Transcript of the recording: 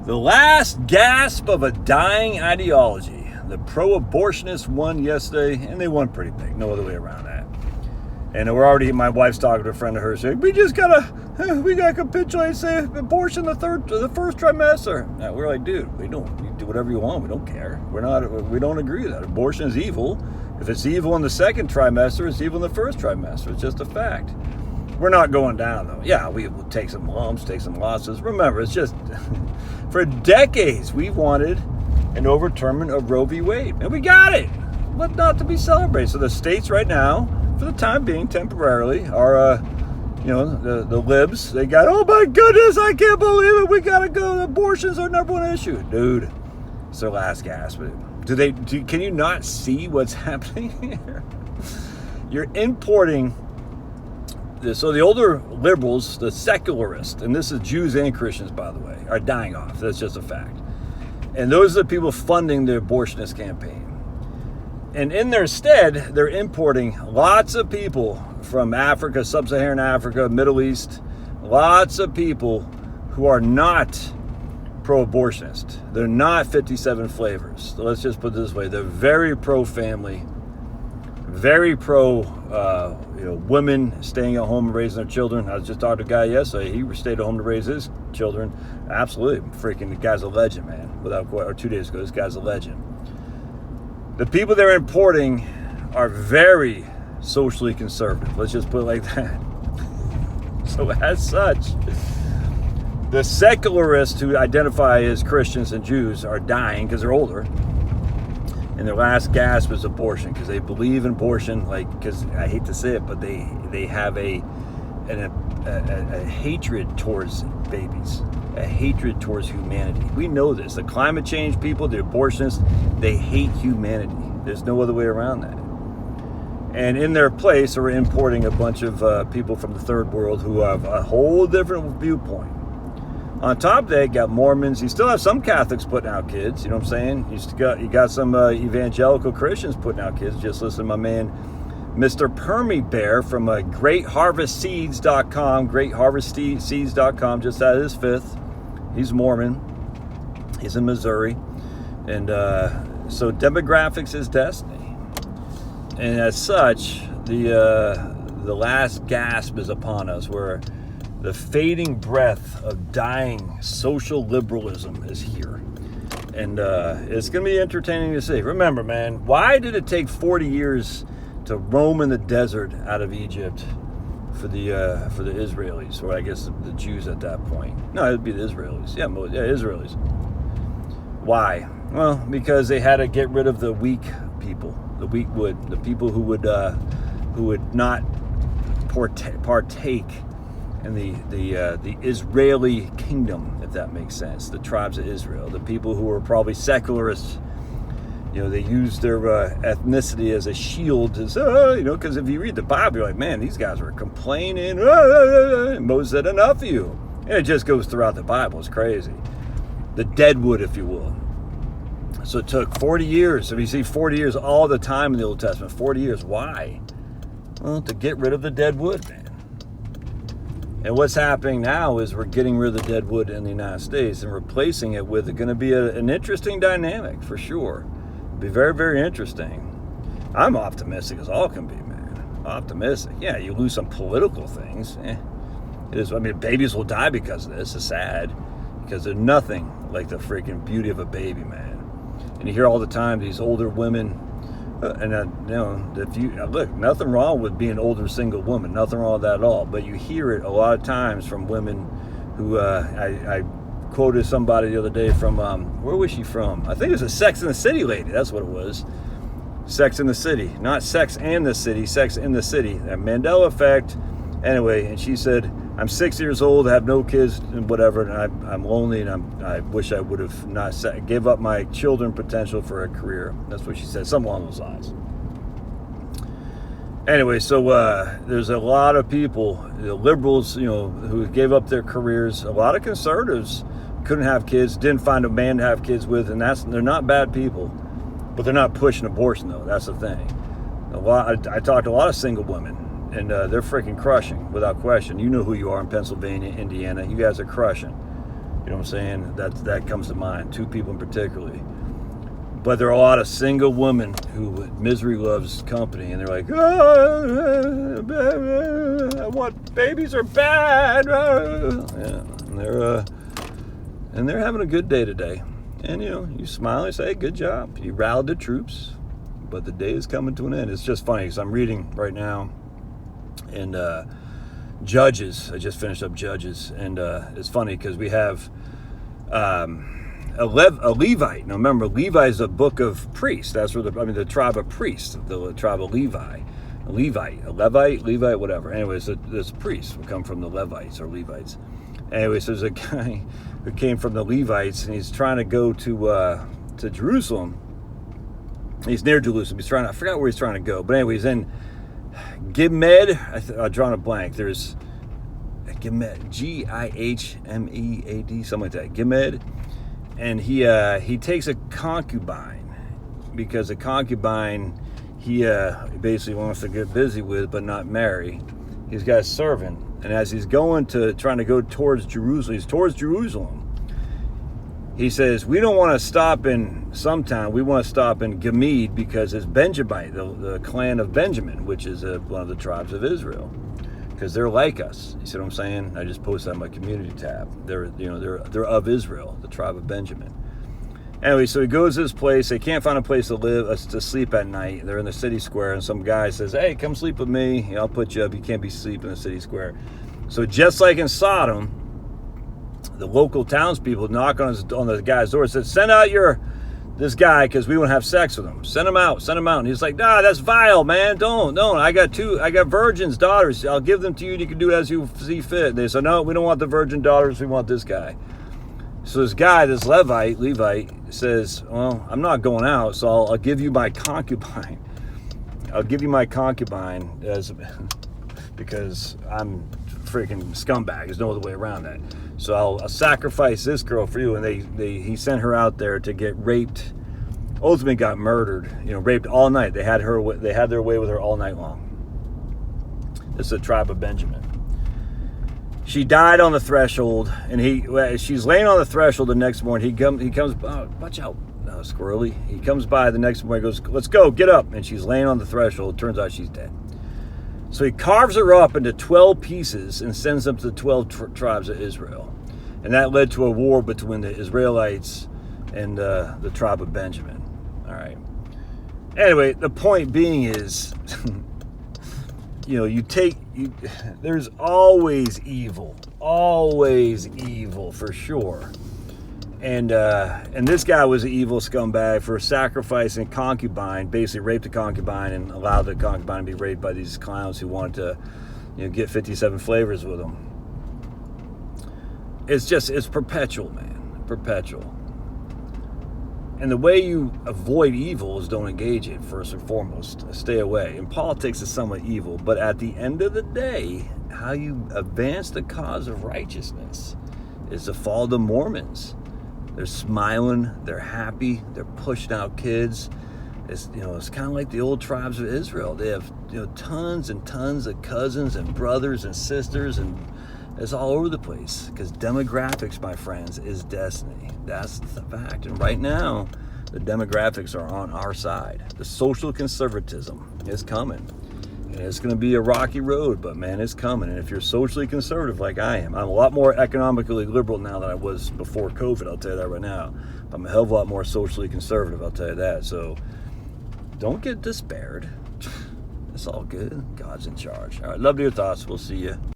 The last gasp of a dying ideology. The pro-abortionists won yesterday, and they won pretty big. No other way around that. And we're already, my wife's talking to a friend of hers saying, we gotta capitulate, say abortion the first trimester. Now, we're like, dude, you do whatever you want. We don't care. We don't agree with that. Abortion is evil. If it's evil in the second trimester, it's evil in the first trimester. It's just a fact. We're not going down, though. Yeah, we will take some lumps, take some losses. Remember, it's just, for decades, we've wanted an overturn of Roe v. Wade. And we got it. What not to be celebrated? So the states right now, for the time being, temporarily, are, the libs. They got, oh my goodness, I can't believe it. We got to go. Abortion's our number one issue. Dude, it's their last gasp. Can you not see what's happening here? You're importing this. So the older liberals, the secularists, and this is Jews and Christians, by the way, are dying off. That's just a fact. And those are the people funding the abortionist campaign. And in their stead, they're importing lots of people from Africa, sub-Saharan Africa, Middle East, lots of people who are not pro-abortionist. They're not 57 flavors. So let's just put it this way. They're very pro-family, very pro women staying at home and raising their children. I was just talking to a guy yesterday. He stayed at home to raise his children. Absolutely. Freaking, the guy's a legend, man. Without question. Or 2 days ago, this guy's a legend. The people they're importing are very socially conservative. Let's just put it like that. So as such, the secularists who identify as Christians and Jews are dying because they're older. And their last gasp is abortion because they believe in abortion, because I hate to say it, but they have a hatred towards babies, a hatred towards humanity. We know this. The climate change people, the abortionists, they hate humanity. There's no other way around that. And in their place, we're importing a bunch of people from the third world who have a whole different viewpoint. On top of that, you got Mormons. You still have some Catholics putting out kids. You know what I'm saying? You got some evangelical Christians putting out kids. Just listen to my man, Mr. Permy Bear from GreatHarvestSeeds.com. GreatHarvestSeeds.com. Just had his fifth. He's Mormon. He's in Missouri. And so demographics is destiny. And as such, the last gasp is upon us, where the fading breath of dying social liberalism is here. And it's going to be entertaining to see. Remember, man, why did it take 40 years to roam in the desert out of Egypt for the Israelis, or I guess the Jews at that point? No, it would be the Israelis. Yeah, Israelis. Why? Well, because they had to get rid of the weak people, the people who would not partake in the Israeli kingdom, if that makes sense. The tribes of Israel, the people who were probably secularists. They used their ethnicity as a shield, because if you read the Bible, you're like, man, these guys were complaining. And Moses said, enough of you. And it just goes throughout the Bible. It's crazy. The deadwood, if you will. So it took 40 years. So you see 40 years all the time in the Old Testament. 40 years. Why? Well, to get rid of the dead wood, man. And what's happening now is we're getting rid of the dead wood in the United States and replacing it with going to be an interesting dynamic, for sure. It'll be very, very interesting. I'm optimistic as all can be, man. Optimistic. Yeah, you lose some political things. It is. I mean, babies will die because of this. It's sad. Because there's nothing like the freaking beauty of a baby, man. And you hear all the time these older women, if you look, nothing wrong with being an older single woman, nothing wrong with that at all. But you hear it a lot of times from women who I quoted somebody the other day from where was she from? I think it was a Sex in the City lady. That's what it was. Sex in the City, not Sex and the City. Sex in the City. That Mandela effect. Anyway, and she said, I'm 6 years old, I have no kids and whatever, and I'm lonely, and I wish I would have not gave up my children potential for a career. That's what she said, something along those lines. Anyway, so there's a lot of people, the liberals, who gave up their careers. A lot of conservatives couldn't have kids, didn't find a man to have kids with, and they're not bad people, but they're not pushing abortion, though. That's the thing. I talked to a lot of single women. And they're freaking crushing, without question. You know who you are in Pennsylvania, Indiana. You guys are crushing. You know what I'm saying? That comes to mind. 2 people in particularly. But there are a lot of single women who misery loves company, and they're like, I want babies are bad. Yeah, and they're having a good day today. And you smile and say, hey, good job. You rallied the troops, but the day is coming to an end. It's just funny because I'm reading right now, and Judges. I just finished up Judges, and it's funny because we have a Levite. Now remember, Levi is a book of priests. That's where the tribe of priests, the tribe of Levi. A Levite, whatever. Anyways, this priest would come from the Levites or Levites. Anyways, there's a guy who came from the Levites, and he's trying to go to Jerusalem. He's near Jerusalem. I forgot where he's trying to go. But anyways, in Gimed, I've drawn a blank. There's Gimed, Gihmead, something like that. Gimed. And he takes a concubine, because a concubine he basically wants to get busy with but not marry. He's got a servant, and as he's trying to go towards Jerusalem, he says, we don't want to stop in some town, we want to stop in Gimed, because it's Benjamin, the clan of Benjamin, which is one of the tribes of Israel. Because they're like us. You see what I'm saying? I just posted on my community tab. They're of Israel, the tribe of Benjamin. Anyway, so he goes to this place. They can't find a place to live, to sleep at night. They're in the city square, and some guy says, hey, come sleep with me. I'll put you up. You can't be sleeping in the city square. So just like in Sodom, the local townspeople knock on the guy's door and said, send out this guy, because we want to have sex with him. Send him out. And he's like, nah, that's vile, man. Don't. I got virgins, daughters. I'll give them to you, and you can do as you see fit. And they said, no, we don't want the virgin daughters. We want this guy. So this guy, this Levite, says, well, I'm not going out, so I'll give you my concubine. Because I'm freaking scumbag. There's no other way around that. So I'll sacrifice this girl for you. And he sent her out there to get raped. Ultimately got murdered. Raped all night. They had their way with her all night long. This is the tribe of Benjamin. She died on the threshold, and she's laying on the threshold the next morning. He comes. Oh, watch out, squirrely. He comes by the next morning. Goes, let's go, get up. And she's laying on the threshold. Turns out she's dead. So he carves her up into 12 pieces and sends them to the 12 tribes of Israel. And that led to a war between the Israelites and the tribe of Benjamin. All right. Anyway, the point being is, there's always evil for sure. And this guy was an evil scumbag for sacrificing a concubine, basically raped a concubine and allowed the concubine to be raped by these clowns who wanted to, get 57 flavors with them. It's perpetual, man. Perpetual. And the way you avoid evil is don't engage it, first and foremost. Stay away. And politics is somewhat evil, but at the end of the day, how you advance the cause of righteousness is to follow the Mormons. They're smiling, they're happy, they're pushing out kids. It's kind of like the old tribes of Israel. They have tons and tons of cousins and brothers and sisters, and it's all over the place, because demographics, my friends, is destiny. That's the fact. And right now, the demographics are on our side. The social conservatism is coming. And it's going to be a rocky road, but man, it's coming. And if you're socially conservative like I am, I'm a lot more economically liberal now than I was before COVID, I'll tell you that right now. I'm a hell of a lot more socially conservative, I'll tell you that. So don't get despaired. It's all good. God's in charge. All right, love to your thoughts. We'll see you.